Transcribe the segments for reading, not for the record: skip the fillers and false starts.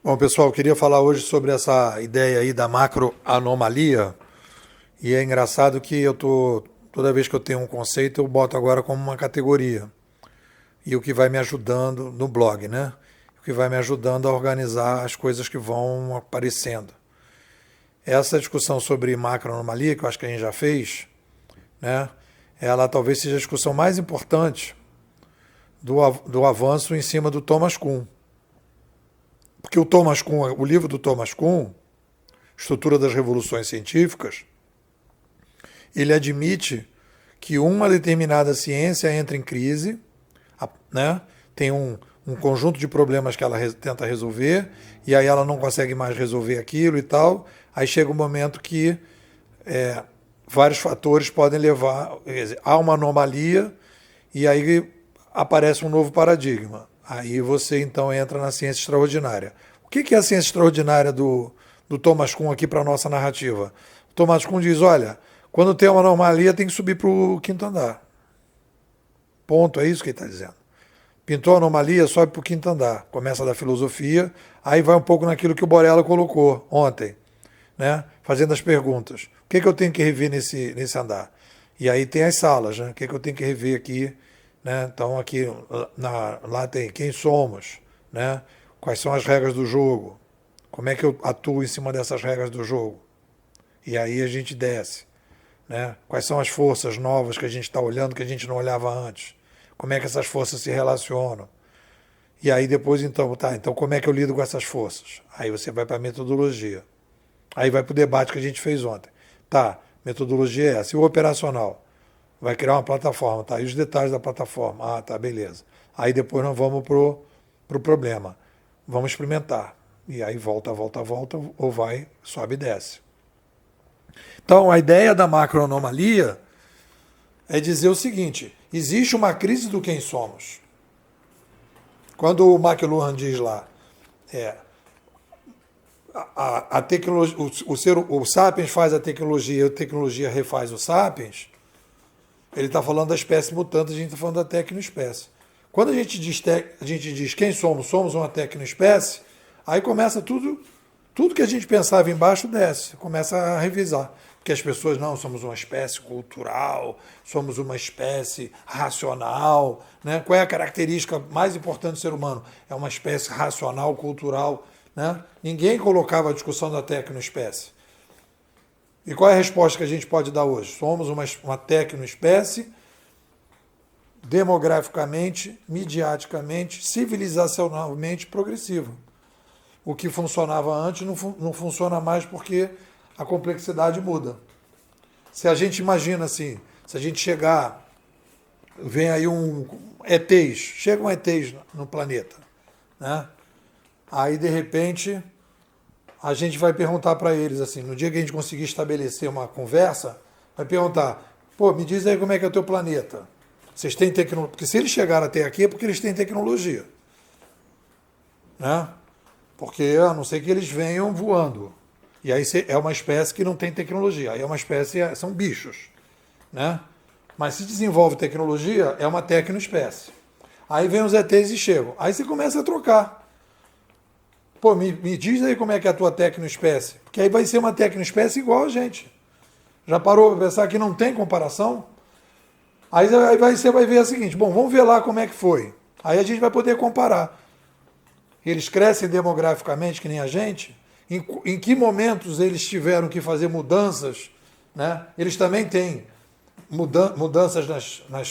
Bom, pessoal, eu queria falar hoje sobre essa ideia aí da macroanomalia. E é engraçado que toda vez que eu tenho um conceito, eu boto agora como uma categoria. E o que vai me ajudando no blog, né? O que vai me ajudando a organizar as coisas que vão aparecendo. Essa discussão sobre macroanomalia, que eu acho que a gente já fez, né? Ela talvez seja a discussão mais importante do avanço em cima do Thomas Kuhn. Porque o livro do Thomas Kuhn, Estrutura das Revoluções Científicas, ele admite que uma determinada ciência entra em crise, né? Tem um conjunto de problemas que ela tenta resolver, e aí ela não consegue mais resolver aquilo e tal. Aí chega um momento que vários fatores podem levar a uma anomalia, e aí aparece um novo paradigma. Aí você então entra na ciência extraordinária. O que é a ciência extraordinária do Thomas Kuhn aqui para a nossa narrativa? O Thomas Kuhn diz, olha, quando tem uma anomalia tem que subir para o quinto andar. Ponto, é isso que ele está dizendo. Pintou a anomalia, sobe para o quinto andar. Começa da filosofia, aí vai um pouco naquilo que o Borella colocou ontem, né? Fazendo as perguntas. O que eu tenho que rever nesse andar? E aí tem as salas, né? O que eu tenho que rever aqui? Né? Então aqui lá tem quem somos, né? Quais são as regras do jogo, como é que eu atuo em cima dessas regras do jogo. E aí a gente desce. Né? Quais são as forças novas que a gente está olhando que a gente não olhava antes? Como é que essas forças se relacionam? E aí depois, então como é que eu lido com essas forças? Aí você vai para a metodologia. Aí vai para o debate que a gente fez ontem. Tá, metodologia é essa. E o operacional? Vai criar uma plataforma, tá? E os detalhes da plataforma? Ah, tá, beleza. Aí depois nós vamos pro problema. Vamos experimentar. E aí volta, ou vai, sobe e desce. Então, a ideia da macroanomalia é dizer o seguinte: existe uma crise do quem somos. Quando o McLuhan diz lá, a tecnologia, o Sapiens faz a tecnologia refaz o Sapiens, ele está falando da espécie mutante, a gente está falando da tecnoespécie. Quando a gente diz quem somos, somos uma tecnoespécie, aí começa tudo que a gente pensava embaixo desce, começa a revisar. Porque as pessoas, não, somos uma espécie cultural, somos uma espécie racional. Né? Qual é a característica mais importante do ser humano? É uma espécie racional, cultural. Né? Ninguém colocava a discussão da tecnoespécie. E qual é a resposta que a gente pode dar hoje? Somos uma tecnoespécie demograficamente, midiaticamente, civilizacionalmente progressiva. O que funcionava antes não funciona mais porque a complexidade muda. Se a gente imagina assim, se a gente chegar, vem aí chegam ETs no planeta, né? Aí de repente a gente vai perguntar para eles assim, no dia que a gente conseguir estabelecer uma conversa, vai perguntar, pô, me diz aí como é que é o teu planeta. Vocês têm tecnologia? Porque se eles chegaram até aqui é porque eles têm tecnologia, né? Porque a não ser que eles venham voando. E aí é uma espécie que não tem tecnologia. Aí é uma espécie, são bichos. Né? Mas se desenvolve tecnologia, é uma tecnoespécie. Aí vem os ETs e chegam. Aí você começa a trocar. Pô, me diz aí como é que é a tua tecnoespécie. Porque aí vai ser uma tecnoespécie igual a gente. Já parou para pensar que não tem comparação? Aí você vai ver o seguinte, bom, vamos ver lá como é que foi. Aí a gente vai poder comparar. Eles crescem demograficamente que nem a gente? Em que momentos eles tiveram que fazer mudanças? Né? Eles também têm mudanças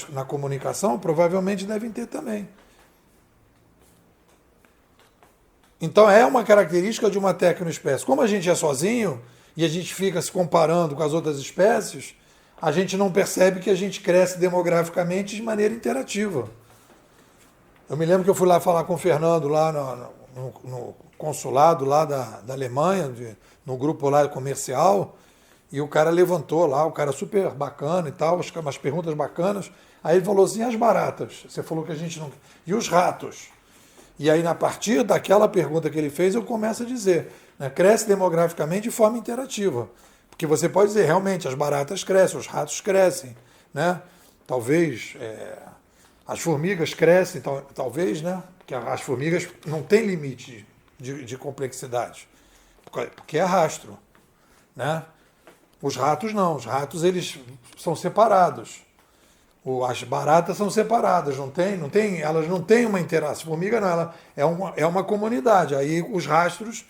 na comunicação? Provavelmente devem ter também. Então é uma característica de uma tecnoespécie. Como a gente é sozinho e a gente fica se comparando com as outras espécies, a gente não percebe que a gente cresce demograficamente de maneira interativa. Eu me lembro que eu fui lá falar com o Fernando lá no consulado lá da Alemanha, no grupo lá comercial, e o cara levantou lá, o cara super bacana e tal, umas perguntas bacanas. Aí ele falou assim, as baratas? Você falou que a gente não... E os ratos? E aí, a partir daquela pergunta que ele fez, eu começo a dizer, né, cresce demograficamente de forma interativa. Porque você pode dizer, realmente, as baratas crescem, os ratos crescem, né? Talvez as formigas crescem, talvez, né? Porque as formigas não têm limite de complexidade. Porque é rastro, né? Os ratos não, os ratos eles são separados. As baratas são separadas, elas não têm uma interação. Formiga não, ela é uma comunidade. Aí os rastros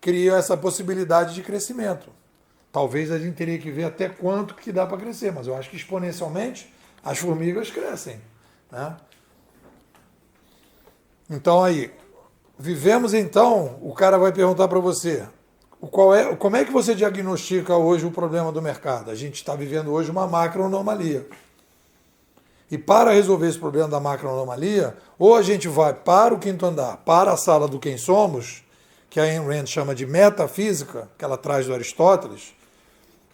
criam essa possibilidade de crescimento. Talvez a gente teria que ver até quanto que dá para crescer, mas eu acho que exponencialmente as formigas crescem, né? Então aí, vivemos então, o cara vai perguntar para você, como é que você diagnostica hoje o problema do mercado? A gente está vivendo hoje uma macroanomalia. E para resolver esse problema da macroanomalia, ou a gente vai para o quinto andar, para a sala do quem somos, que a Ayn Rand chama de metafísica, que ela traz do Aristóteles,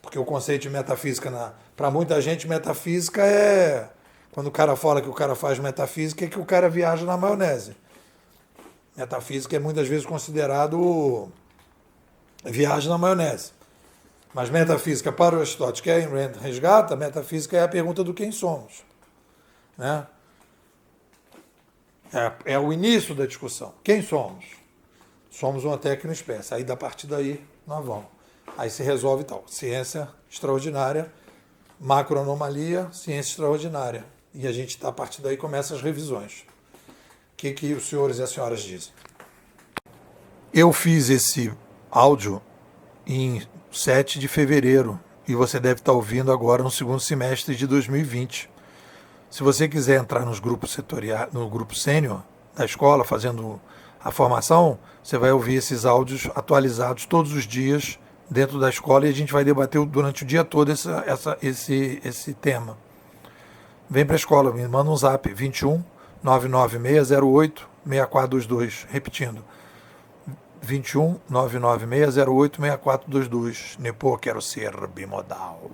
porque o conceito de metafísica, para muita gente, metafísica é... Quando o cara fala que o cara faz metafísica, é que o cara viaja na maionese. Metafísica é muitas vezes considerado viagem na maionese. Mas metafísica para o Aristóteles, que a Ayn Rand resgata, metafísica é a pergunta do quem somos, né? É o início da discussão. Quem somos? Somos uma tecnoespécie. Aí, da partir daí, nós vamos. Aí se resolve tal. Ciência extraordinária, macroanomalia, ciência extraordinária. E a gente, a partir daí, começa as revisões. O que os senhores e as senhoras dizem? Eu fiz esse áudio em 7 de fevereiro e você deve estar ouvindo agora no segundo semestre de 2020. Se você quiser entrar nos grupos setoriais, no grupo sênior da escola, fazendo a formação, você vai ouvir esses áudios atualizados todos os dias dentro da escola e a gente vai debater durante o dia todo esse tema. Vem para a escola, me manda um zap, 21 99608 6422, repetindo, 21 99608 6422. Nepô, quero ser bimodal.